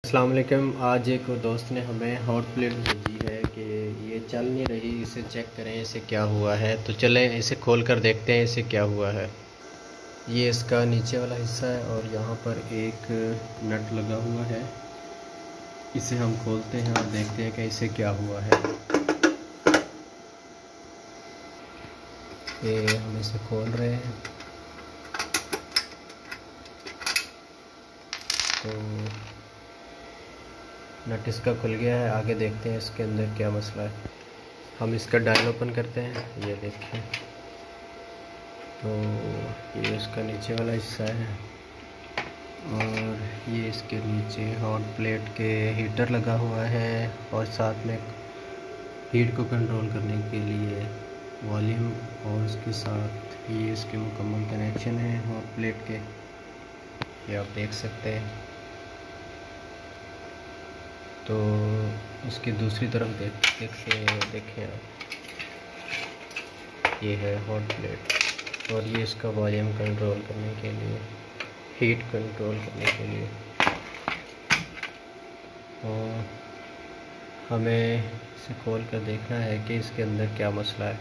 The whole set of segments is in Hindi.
अस्सलाम वालेकुम। आज एक दोस्त ने हमें हॉट प्लेट भेजी है कि ये चल नहीं रही, इसे चेक करें इसे क्या हुआ है। तो चलें इसे खोल कर देखते हैं इसे क्या हुआ है। ये इसका नीचे वाला हिस्सा है और यहाँ पर एक नट लगा हुआ है। इसे हम खोलते हैं और देखते हैं कि इसे क्या हुआ है। ये हम इसे खोल रहे हैं तो नट इसका खुल गया है। आगे देखते हैं इसके अंदर क्या मसला है। हम इसका डायल ओपन करते हैं। ये देखें तो ये इसका नीचे वाला हिस्सा है और ये इसके नीचे हॉट प्लेट के हीटर लगा हुआ है और साथ में हीट को कंट्रोल करने के लिए वॉल्यूम, और इसके साथ ये इसके मुकम्मल कनेक्शन है हॉट प्लेट के। ये आप देख सकते हैं। तो इसकी दूसरी तरफ देखें आप, ये है हॉट प्लेट और ये इसका वॉल्यूम कंट्रोल करने के लिए, हीट कंट्रोल करने के लिए। और हमें इसे खोल कर देखना है कि इसके अंदर क्या मसला है।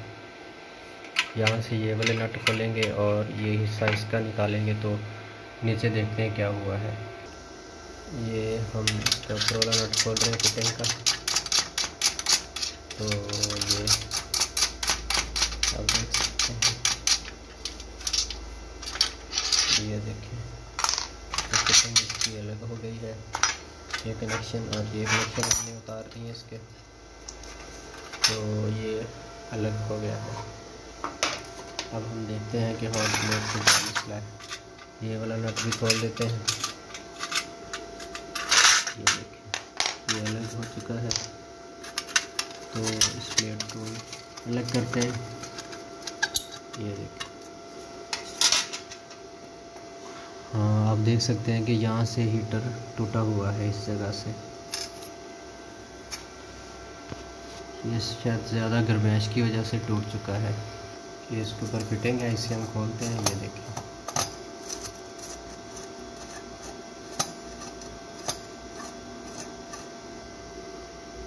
यहाँ से ये वाले नट खोलेंगे और ये हिस्सा इसका निकालेंगे तो नीचे देखते हैं क्या हुआ है। ये हम इसका ऊपर वाला नट खोल रहे हैं फिटिंग का। तो ये आप देख सकते हैं, ये देखें फिटिंग इसकी अलग हो गई है। ये कनेक्शन और ये कनेक्शन हमने उतार दिए इसके, तो ये अलग हो गया है। अब हम देखते हैं कि हॉट प्लेट से क्या मसला है। ये वाला नट भी खोल देते हैं। ये देखें ये अलग हो चुका है, तो इस प्लेट को अलग करते हैं। ये देखें, हाँ आप देख सकते हैं कि यहाँ से हीटर टूटा हुआ है इस जगह से। ये शायद ज़्यादा गर्माइश की वजह से टूट चुका है। ये इसके ऊपर फिटिंग है, इसे हम खोलते हैं। ये देखें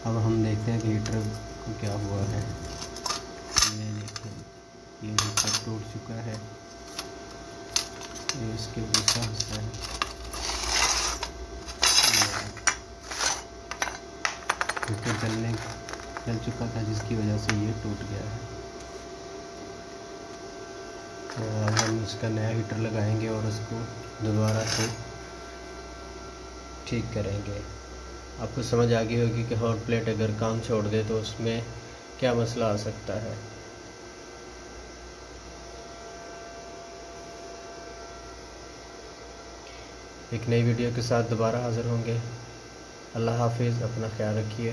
अब हम देखते हैं कि हीटर को क्या हुआ है। ये देखें ये हीटर टूट चुका है। ये इसके दूसरा हिस्सा है। हीटर जल चुका था जिसकी वजह से ये टूट गया है। तो अब हम इसका नया हीटर लगाएंगे और उसको दोबारा से ठीक करेंगे। आपको समझ आ गई होगी कि हॉट प्लेट अगर काम छोड़ दे तो उसमें क्या मसला आ सकता है। एक नई वीडियो के साथ दोबारा हाज़िर होंगे। अल्लाह हाफिज़, अपना ख्याल रखिए।